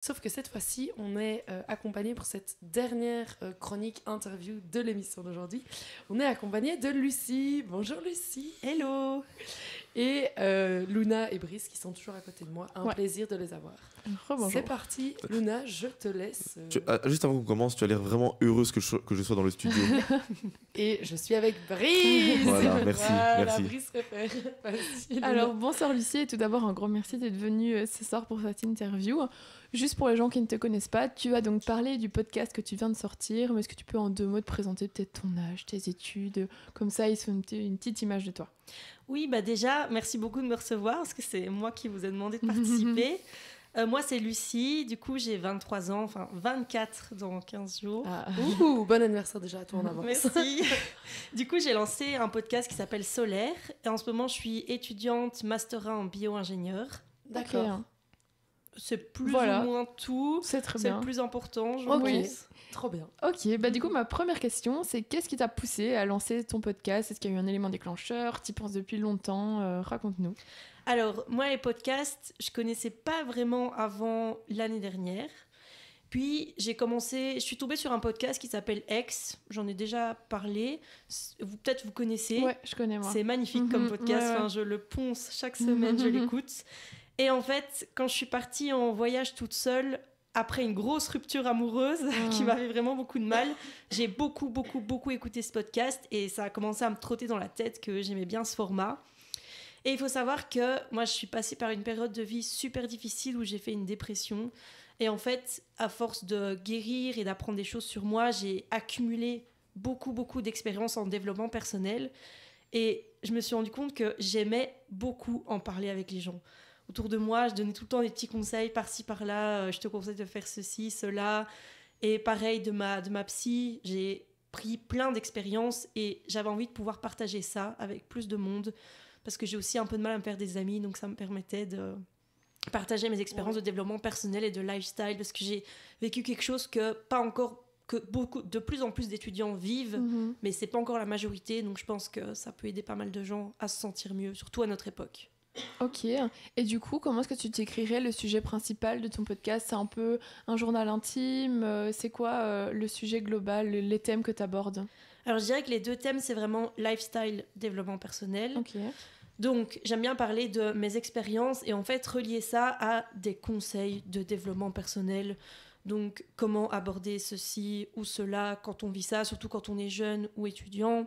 Sauf que cette fois-ci, on est accompagné pour cette dernière chronique interview de l'émission d'aujourd'hui. On est accompagné de Lucie. Bonjour Lucie. Hello. Et Luna et Brice qui sont toujours à côté de moi. Un plaisir de les avoir. Bonjour. C'est parti, Luna, je te laisse. Juste avant qu'on commence, tu as l'air vraiment heureuse que je sois dans le studio. Et je suis avec Brice. Voilà, merci. Brice repère. Alors, bonsoir Lucie, et tout d'abord un grand merci d'être venue ce soir pour cette interview. Juste pour les gens qui ne te connaissent pas, tu vas donc parler du podcast que tu viens de sortir, mais est-ce que tu peux en 2 mots te présenter peut-être ton âge, tes études, comme ça ils se font une petite image de toi. Oui, déjà, merci beaucoup de me recevoir, parce que c'est moi qui vous ai demandé de participer. Moi, c'est Lucie, du coup, j'ai 23 ans, enfin 24 dans 15 jours. Bon anniversaire déjà à toi en avance. Merci. Du coup, j'ai lancé un podcast qui s'appelle Solaire, et en ce moment, je suis étudiante Master 1 en bio-ingénieur. D'accord. Okay. C'est plus ou moins tout. C'est très bien. C'est le plus important, je pense. Trop bien. Ok, du coup, ma première question, c'est qu'est-ce qui t'a poussé à lancer ton podcast ? Est-ce qu'il y a eu un élément déclencheur ? T'y penses depuis longtemps ? Raconte-nous. Alors, moi, les podcasts, je connaissais pas vraiment avant l'année dernière. Puis, je suis tombée sur un podcast qui s'appelle X. J'en ai déjà parlé. Peut-être vous connaissez. Ouais, je connais, moi. C'est magnifique comme podcast. Ouais. Enfin, je le ponce chaque semaine, je l'écoute. Et en fait, quand je suis partie en voyage toute seule, après une grosse rupture amoureuse qui m'avait vraiment beaucoup de mal, j'ai beaucoup écouté ce podcast et ça a commencé à me trotter dans la tête que j'aimais bien ce format. Et il faut savoir que moi, je suis passée par une période de vie super difficile où j'ai fait une dépression. Et en fait, à force de guérir et d'apprendre des choses sur moi, j'ai accumulé beaucoup d'expériences en développement personnel. Et je me suis rendu compte que j'aimais beaucoup en parler avec les gens. Autour de moi, je donnais tout le temps des petits conseils par-ci, par-là. Je te conseille de faire ceci, cela. Et pareil, de ma psy, j'ai pris plein d'expériences et j'avais envie de pouvoir partager ça avec plus de monde parce que j'ai aussi un peu de mal à me faire des amis, donc ça me permettait de partager mes expériences de développement personnel et de lifestyle parce que j'ai vécu quelque chose que de plus en plus d'étudiants vivent, mais c'est pas encore la majorité, donc je pense que ça peut aider pas mal de gens à se sentir mieux, surtout à notre époque. Ok, et du coup, comment est-ce que tu décrirais le sujet principal de ton podcast ? C'est un peu un journal intime ? C'est quoi le sujet global, les thèmes que tu abordes ? Alors je dirais que les 2 thèmes, c'est vraiment lifestyle, développement personnel. Ok. Donc j'aime bien parler de mes expériences et en fait relier ça à des conseils de développement personnel. Donc comment aborder ceci ou cela quand on vit ça, surtout quand on est jeune ou étudiant.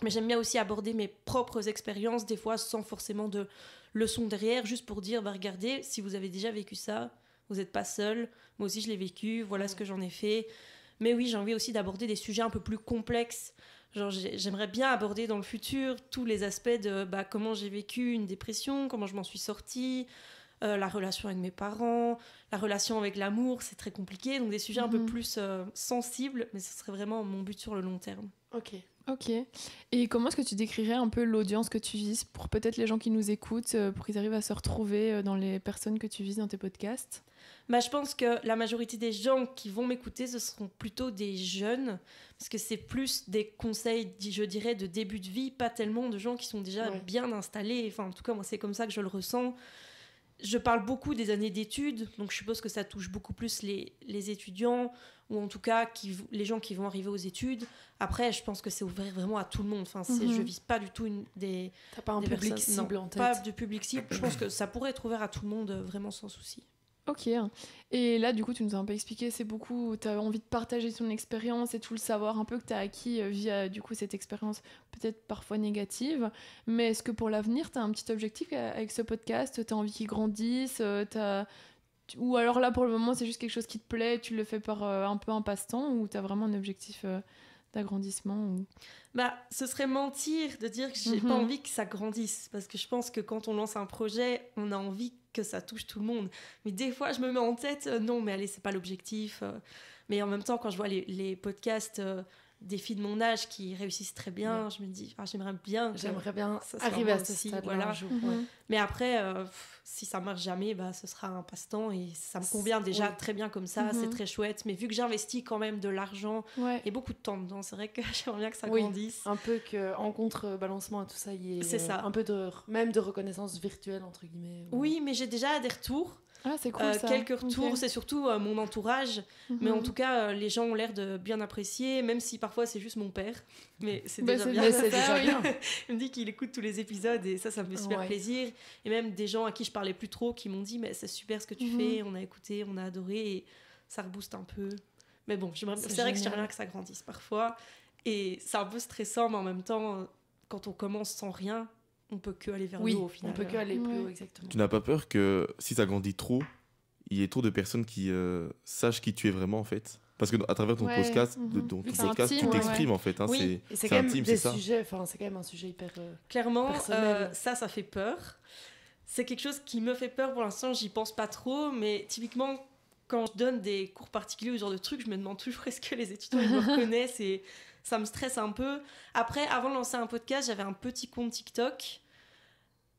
Mais j'aime bien aussi aborder mes propres expériences, des fois sans forcément de leçons derrière, juste pour dire, regardez, si vous avez déjà vécu ça, vous n'êtes pas seul, moi aussi je l'ai vécu, voilà ce que j'en ai fait. Mais oui, j'ai envie aussi d'aborder des sujets un peu plus complexes. Genre, j'aimerais bien aborder dans le futur tous les aspects de comment j'ai vécu une dépression, comment je m'en suis sortie, la relation avec mes parents, la relation avec l'amour, c'est très compliqué, donc des sujets un peu plus sensibles, mais ce serait vraiment mon but sur le long terme. Ok. Et comment est-ce que tu décrirais un peu l'audience que tu vises pour peut-être les gens qui nous écoutent, pour qu'ils arrivent à se retrouver dans les personnes que tu vises dans tes podcasts ? Je pense que la majorité des gens qui vont m'écouter, ce seront plutôt des jeunes, parce que c'est plus des conseils, je dirais, de début de vie, pas tellement de gens qui sont déjà bien installés. Enfin, en tout cas, moi, c'est comme ça que je le ressens. Je parle beaucoup des années d'études, donc je suppose que ça touche beaucoup plus les étudiants, ou en tout cas les gens qui vont arriver aux études. Après, je pense que c'est ouvert vraiment à tout le monde. Enfin, je vise pas du tout T'as pas un public cible en tête ? Pas de public cible. Je pense que ça pourrait être ouvert à tout le monde, vraiment sans souci. Ok. Et là, du coup, tu nous as un peu expliqué, c'est beaucoup, tu as envie de partager ton expérience et tout le savoir un peu que tu as acquis via, du coup, cette expérience peut-être parfois négative. Mais est-ce que pour l'avenir, tu as un petit objectif avec ce podcast ? Tu as envie qu'il grandisse ? Ou alors là, pour le moment, c'est juste quelque chose qui te plaît, tu le fais par un peu un passe-temps, ou tu as vraiment un objectif d'agrandissement ou... Ce serait mentir de dire que j'ai pas envie que ça grandisse, parce que je pense que quand on lance un projet, on a envie que ça touche tout le monde. Mais des fois, je me mets en tête, non, mais allez, c'est pas l'objectif. Mais en même temps, quand je vois les podcasts des filles de mon âge qui réussissent très bien, je me dis, j'aimerais bien arriver à ce stade-là voilà. un jour. Mais après, si ça marche jamais, ce sera un passe-temps et ça me convient déjà très bien comme ça, c'est très chouette. Mais vu que j'investis quand même de l'argent et beaucoup de temps dedans, c'est vrai que j'aimerais bien que ça grandisse. Un peu qu'en contrebalancement et tout ça, il y ait c'est ça. Un peu même de reconnaissance virtuelle, entre guillemets. Oui, mais j'ai déjà des retours. Ah, c'est cool ça. Quelques retours, Ok. c'est surtout mon entourage, mais en tout cas, les gens ont l'air de bien apprécier, même si parfois c'est juste mon père. Mais c'est Bah, déjà c'est bien. Mais déjà c'est ça, déjà oui. bien. Il me dit qu'il écoute tous les épisodes et ça me fait super Ouais. plaisir. Et même des gens à qui je parlais plus trop qui m'ont dit mais c'est super ce que tu fais, on a écouté, on a adoré et ça rebooste un peu. Mais bon, c'est vrai que j'aimerais génial. bien que ça grandisse parfois. Et c'est un peu stressant, mais en même temps, quand on commence sans rien, on peut que aller vers Oui, le haut au final. on peut que aller plus Ouais. haut, exactement. Tu n'as pas peur que si ça grandit trop, il y ait trop de personnes qui sachent qui tu es vraiment en fait? Parce que à travers ton Ouais, podcast, mhm. ton C'est podcast, intime, tu ouais. t'exprimes en fait. Hein, Oui, Et c'est c'est quand même intime, des c'est ça. sujets, enfin, c'est quand même un sujet hyper. Clairement, personnel. ça fait peur. C'est quelque chose qui me fait peur pour l'instant, j'y pense pas trop, mais typiquement, quand je donne des cours particuliers ou ce genre de trucs, je me demande toujours est-ce que les étudiants ils me reconnaissent et ça me stresse un peu. Après, avant de lancer un podcast, j'avais un petit compte TikTok,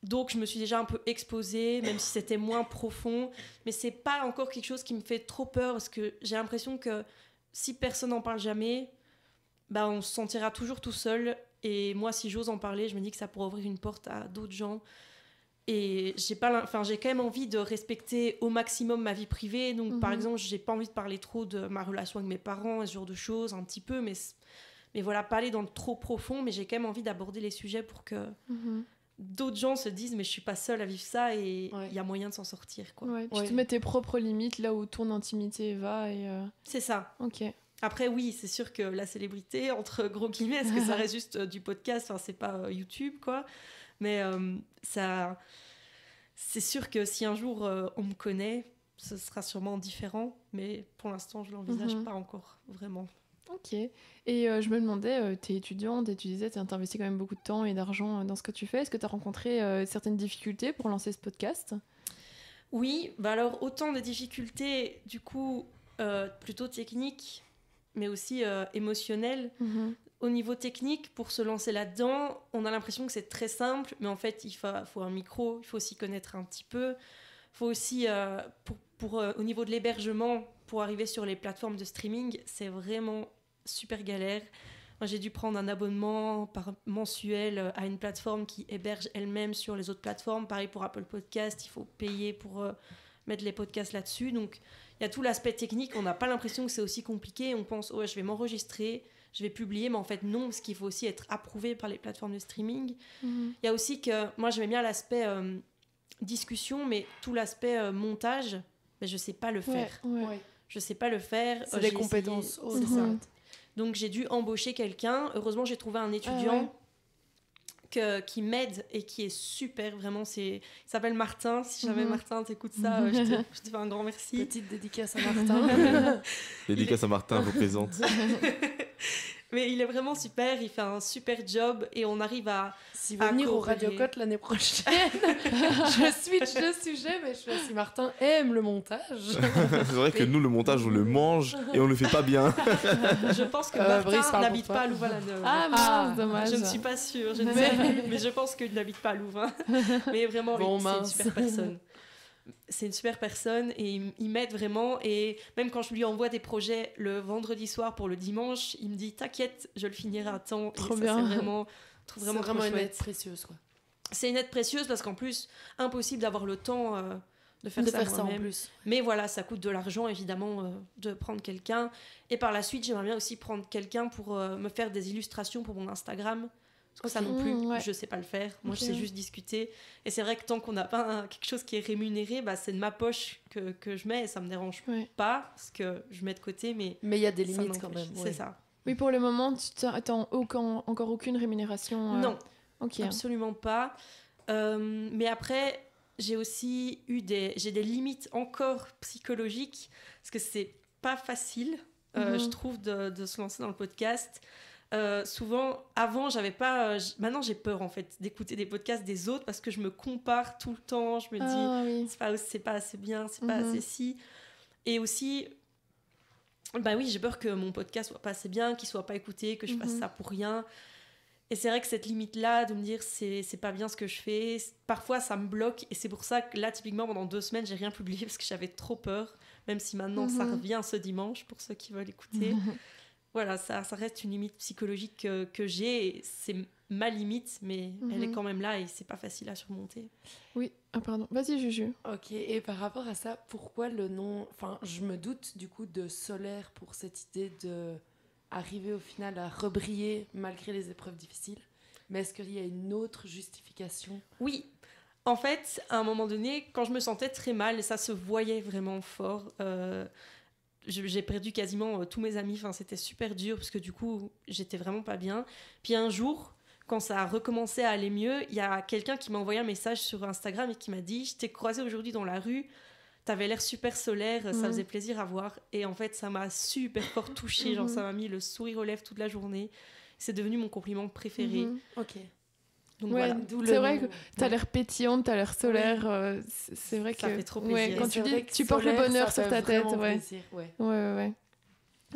donc je me suis déjà un peu exposée, même si c'était moins profond, mais c'est pas encore quelque chose qui me fait trop peur parce que j'ai l'impression que si personne n'en parle jamais, bah on se sentira toujours tout seul. Et moi, si j'ose en parler, je me dis que ça pourrait ouvrir une porte à d'autres gens. Et j'ai quand même envie de respecter au maximum ma vie privée. Donc, par exemple, j'ai pas envie de parler trop de ma relation avec mes parents et ce genre de choses, un petit peu. Mais voilà, pas aller dans le trop profond. Mais j'ai quand même envie d'aborder les sujets pour que Mhm. d'autres gens se disent mais je suis pas seule à vivre ça et il Ouais. y a moyen de s'en sortir, quoi. Ouais, tu Ouais. te mets tes propres limites là où ton intimité va et C'est ça. ok. Après, oui, c'est sûr que la célébrité, entre gros guillemets, est-ce que ça reste juste du podcast, enfin, c'est pas YouTube, quoi. Mais c'est sûr que si un jour on me connaît, ce sera sûrement différent. Mais pour l'instant, je l'envisage Mhm. pas encore, vraiment. Ok. Et je me demandais, t'es étudiante et tu disais t'investis quand même beaucoup de temps et d'argent dans ce que tu fais. Est-ce que t'as rencontré certaines difficultés pour lancer ce podcast? Oui, bah alors autant de difficultés, du coup, plutôt techniques, mais aussi émotionnelles. Mhm. Au niveau technique, pour se lancer là-dedans, on a l'impression que c'est très simple, mais en fait, il faut un micro, il faut s'y connaître un petit peu. Il faut aussi, au niveau de l'hébergement, pour arriver sur les plateformes de streaming, c'est vraiment super galère. Moi, j'ai dû prendre un abonnement mensuel à une plateforme qui héberge elle-même sur les autres plateformes. Pareil pour Apple Podcast, il faut payer pour mettre les podcasts là-dessus. Donc, il y a tout l'aspect technique. On n'a pas l'impression que c'est aussi compliqué. On pense, ouais, je vais m'enregistrer, je vais publier, mais en fait non, parce qu'il faut aussi être approuvé par les plateformes de streaming. Mhm. Il y a aussi que, moi j'aimais bien l'aspect discussion, mais tout l'aspect montage, mais je sais pas le faire. Ouais. Ouais. Je sais pas le faire. C'est J'ai des compétences essayé- hautes. c'est ça. Mhm. Donc j'ai dû embaucher quelqu'un. Heureusement, j'ai trouvé un Ah étudiant qui m'aide et qui est super, vraiment. Il s'appelle Martin. Si jamais Mhm. Martin t'écoute ça, je te fais un grand merci. Petite dédicace à Martin. Dédicace à Martin, représente. Mais il est vraiment super, il fait un super job et on arrive à... S'il veut À venir au coopérer. Radio Côte l'année prochaine, je switch le sujet, mais je fais si Martin aime le montage. C'est vrai que nous, le montage, on le mange et on le fait pas bien. Je pense que Brice Martin parle n'habite pour pas toi. à Louvain-la-Neuve. Ah mince, dommage. Je ne suis pas sûre, je ne Mais- sais plus, mais je pense qu'il n'habite pas à Louvain. Mais vraiment, Bon, c'est une mince. super personne. C'est une super personne et il m'aide vraiment. Et même quand je lui envoie des projets le vendredi soir pour le dimanche, il me dit t'inquiète, je le finirai à temps. Et Trop ça, bien. C'est vraiment, C'est trop vraiment une chouette. aide précieuse, quoi. C'est une aide précieuse parce qu'en plus, impossible d'avoir le temps de faire De ça faire ça en moi-même. plus. Mais voilà, ça coûte de l'argent, évidemment, de prendre quelqu'un. Et par la suite, j'aimerais bien aussi prendre quelqu'un pour me faire des illustrations pour mon Instagram. Parce que ça non plus, Ouais. je sais pas le faire. Moi, Ok. je sais juste discuter. Et c'est vrai que tant qu'on n'a pas quelque chose qui est rémunéré, bah, c'est de ma poche que je mets et ça me dérange Ouais. pas. Parce que je mets de côté, mais Mais il y a des ça limites quand m'empêche. même. C'est ouais. ça. Oui, pour le moment, tu n'attends encore aucune rémunération. Non, Ok. absolument pas. Mais après, j'ai aussi j'ai des limites encore psychologiques parce que c'est pas facile, Mhm. je trouve, de se lancer dans le podcast. Souvent, avant, j'avais pas. Maintenant, j'ai peur en fait d'écouter des podcasts des autres parce que je me compare tout le temps. Je me dis, Ah oui. c'est pas assez bien, c'est pas Mhm. assez si. Et aussi, bah oui, j'ai peur que mon podcast soit pas assez bien, qu'il soit pas écouté, que je fasse Mhm. ça pour rien. Et c'est vrai que cette limite-là, de me dire c'est pas bien ce que je fais, parfois ça me bloque. Et c'est pour ça que là, typiquement, pendant 2 semaines, j'ai rien publié parce que j'avais trop peur. Même si maintenant ça Mhm. revient ce dimanche pour ceux qui veulent écouter. voilà, ça reste une limite psychologique que j'ai. Et c'est ma limite, mais elle est quand même là et c'est pas facile à surmonter. Oui, pardon. Vas-y, Juju. Ok, et par rapport à ça, pourquoi le nom... Enfin, je me doute du coup de solaire pour cette idée de arriver au final à rebriller malgré les épreuves difficiles. Mais est-ce qu'il y a une autre justification ? Oui, en fait, à un moment donné, quand je me sentais très mal, et ça se voyait vraiment fort, j'ai perdu quasiment tous mes amis, enfin, c'était super dur parce que du coup, j'étais vraiment pas bien. Puis un jour, quand ça a recommencé à aller mieux, il y a quelqu'un qui m'a envoyé un message sur Instagram et qui m'a dit « Je t'ai croisé aujourd'hui dans la rue, t'avais l'air super solaire, ça faisait plaisir à voir. » Et en fait, ça m'a super fort touchée, genre ça m'a mis le sourire aux lèvres toute la journée. C'est devenu mon compliment préféré. Ok. Donc Ouais, voilà. c'est vrai que t'as l'air pétillante, t'as l'air solaire. C'est vrai que Ça fait trop ouais, plaisir. quand Et tu c'est dis vrai que tu que portes le solaire, bonheur ça sur fait ta tête, vraiment ouais. plaisir, ouais. Ouais.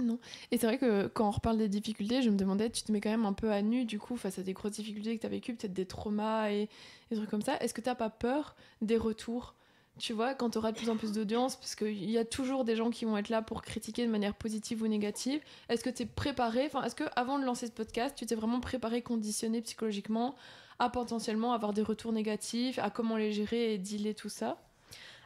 Non. Et c'est vrai que quand on reparle des difficultés, je me demandais, tu te mets quand même un peu à nu du coup face à des grosses difficultés que t'as vécues, peut-être des traumas et des trucs comme ça. Est-ce que t'as pas peur des retours ? Tu vois, quand t'auras de plus en plus d'audience, parce qu'il y a toujours des gens qui vont être là pour critiquer de manière positive ou négative. Est-ce que t'es préparé ? Enfin, est-ce que avant de lancer ce podcast, tu t'es vraiment préparé, conditionné psychologiquement à potentiellement avoir des retours négatifs, à comment les gérer et dealer tout ça ?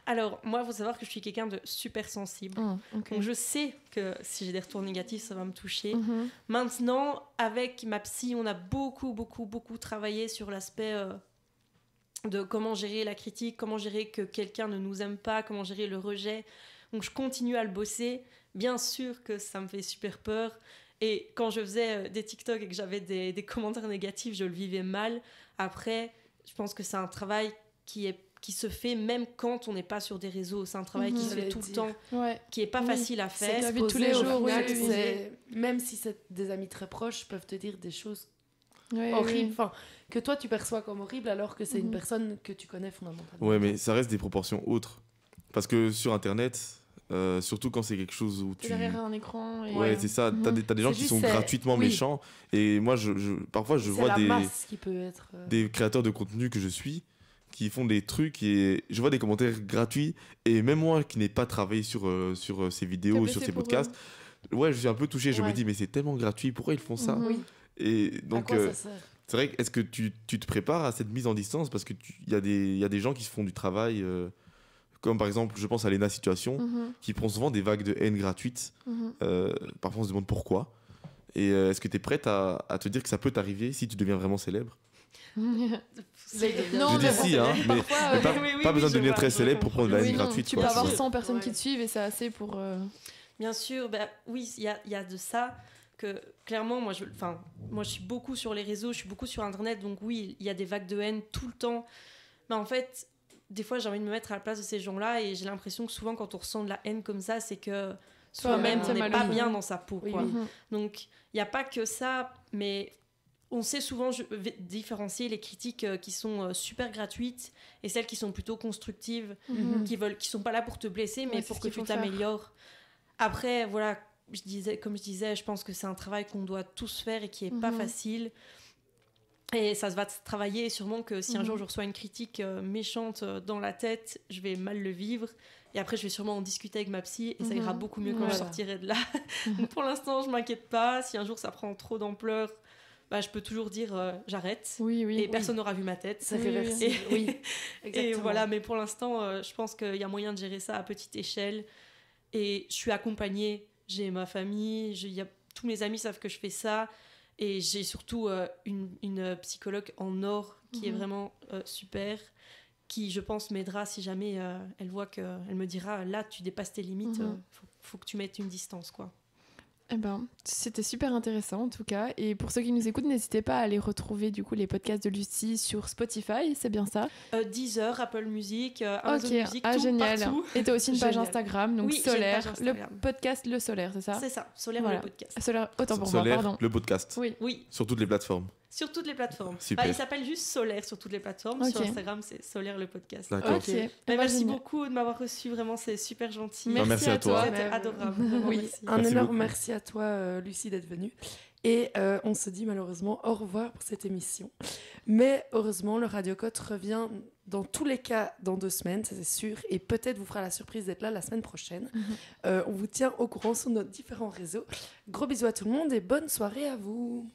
Alors, moi, il faut savoir que je suis quelqu'un de super sensible. Ok. Donc, je sais que si j'ai des retours négatifs, ça va me toucher. Mhm. Maintenant, avec ma psy, on a beaucoup travaillé sur l'aspect de comment gérer la critique, comment gérer que quelqu'un ne nous aime pas, comment gérer le rejet. Donc, je continue à le bosser. Bien sûr que ça me fait super peur. Et quand je faisais des TikTok et que j'avais des commentaires négatifs, je le vivais mal. Après, je pense que c'est un travail qui se fait même quand on n'est pas sur des réseaux. C'est un travail qui se fait tout le temps, Ouais. qui est pas Oui. facile à C'est faire. la vie de tous les Au jours, final, oui, oui. c'est- même si c'est des amis très proches, peuvent te dire des choses Ouais, horribles, oui. enfin, que toi tu perçois comme horribles alors que c'est une Mhm. personne que tu connais fondamentalement. Ouais, mais ça reste des proportions autres. Parce que sur Internet, surtout quand c'est quelque chose où T'es tu... derrière un écran. Et... Ouais, c'est ça. T'as des gens C'est qui juste, sont c'est- gratuitement oui. méchants. Et moi, parfois, je C'est vois la masse qui peut être... des créateurs de contenu que je suis qui font des trucs et je vois des commentaires gratuits. Et même moi qui n'ai pas travaillé sur ces vidéos, T'as sur blessé ces pour podcasts, ouais, je suis un peu touché. Je me Ouais. dis, mais c'est tellement gratuit. Pourquoi ils font ça Mhm. Oui, Et à donc, quoi ça sert ? c'est vrai que est-ce que tu te prépares à cette mise en distance parce que il y a des gens qui se font du travail, comme par exemple, je pense à Lena Situation, Mhm. qui prend souvent des vagues de haine gratuites. Mhm. Parfois, on se demande pourquoi. Et est-ce que tu es prête à te dire que ça peut t'arriver si tu deviens vraiment célèbre ? Non, Je dis mais si, hein, mais parfois, pas, oui, pas besoin je de devenir vois, très je célèbre pour prendre de la oui, haine non, gratuite. tu quoi, peux tu avoir vois. 100 personnes Ouais. qui te suivent et c'est assez pour... Bien sûr, oui, il y a de ça que clairement, moi je suis beaucoup sur les réseaux, je suis beaucoup sur Internet, donc oui, il y a des vagues de haine tout le temps. Mais en fait, des fois, j'ai envie de me mettre à la place de ces gens-là et j'ai l'impression que souvent, quand on ressent de la haine comme ça, c'est que soi-même, Toi-même, on t'es n'est pas malheureux. bien dans sa peau. Oui, Quoi. oui. Mhm. Donc, il n'y a pas que ça, mais on sait souvent différencier les critiques qui sont super gratuites et celles qui sont plutôt constructives, Mhm. qui sont pas là pour te blesser, mais Ouais, c'est pour ce que qu'il tu faut faire. t'améliores. Après, voilà, comme je disais, je pense que c'est un travail qu'on doit tous faire et qui est pas Mhm. facile. Et ça se va se travailler, et sûrement que si un Mhm. jour je reçois une critique méchante dans la tête, je vais mal le vivre. Et après, je vais sûrement en discuter avec ma psy et ça ira Mhm. beaucoup mieux quand je Voilà. sortirai de là. Donc pour l'instant, je m'inquiète pas. Si un jour ça prend trop d'ampleur, bah, je peux toujours dire j'arrête. Oui, oui. Et personne n'aura vu ma tête. C'est Oui, réversible, oui. Et Exactement. voilà, mais pour l'instant, je pense qu'il y a moyen de gérer ça à petite échelle. Et je suis accompagnée, j'ai ma famille, tous mes amis savent que je fais ça. Et j'ai surtout une psychologue en or qui est Mhm. vraiment super, qui, je pense, m'aidera si jamais elle voit elle me dira, là, tu dépasses tes limites, Mhm. faut que tu mettes une distance, quoi. Eh ben, c'était super intéressant en tout cas. Et pour ceux qui nous écoutent, n'hésitez pas à aller retrouver du coup les podcasts de Lucie sur Spotify, c'est bien ça. Deezer, Apple Music, Amazon Ok, Music, tout, génial. partout. Et t'as aussi une page Génial. Instagram, donc Oui, j'ai une Solaire, page Instagram. le podcast Le Solaire, c'est ça. C'est ça, Solaire Voilà. le podcast. Solaire, autant pour moi, Solaire, pardon. le podcast. Oui. Oui, Sur toutes les plateformes. sur toutes les plateformes. Super. Il s'appelle juste Solaire sur toutes les plateformes. Ok. Sur Instagram, c'est Solaire le podcast. D'accord. Ok. Ok. Eh Mais ben, merci génial. beaucoup de m'avoir reçu, vraiment, c'est super gentil. Merci à toi. C'était adorable. Vraiment, Oui, merci. un Merci énorme beaucoup. merci à toi, Lucie, d'être venue. Et on se dit malheureusement au revoir pour cette émission. Mais heureusement, le Radio Cote revient dans tous les cas dans 2 semaines, ça c'est sûr, et peut-être vous fera la surprise d'être là la semaine prochaine. On vous tient au courant sur nos différents réseaux. Gros bisous à tout le monde et bonne soirée à vous.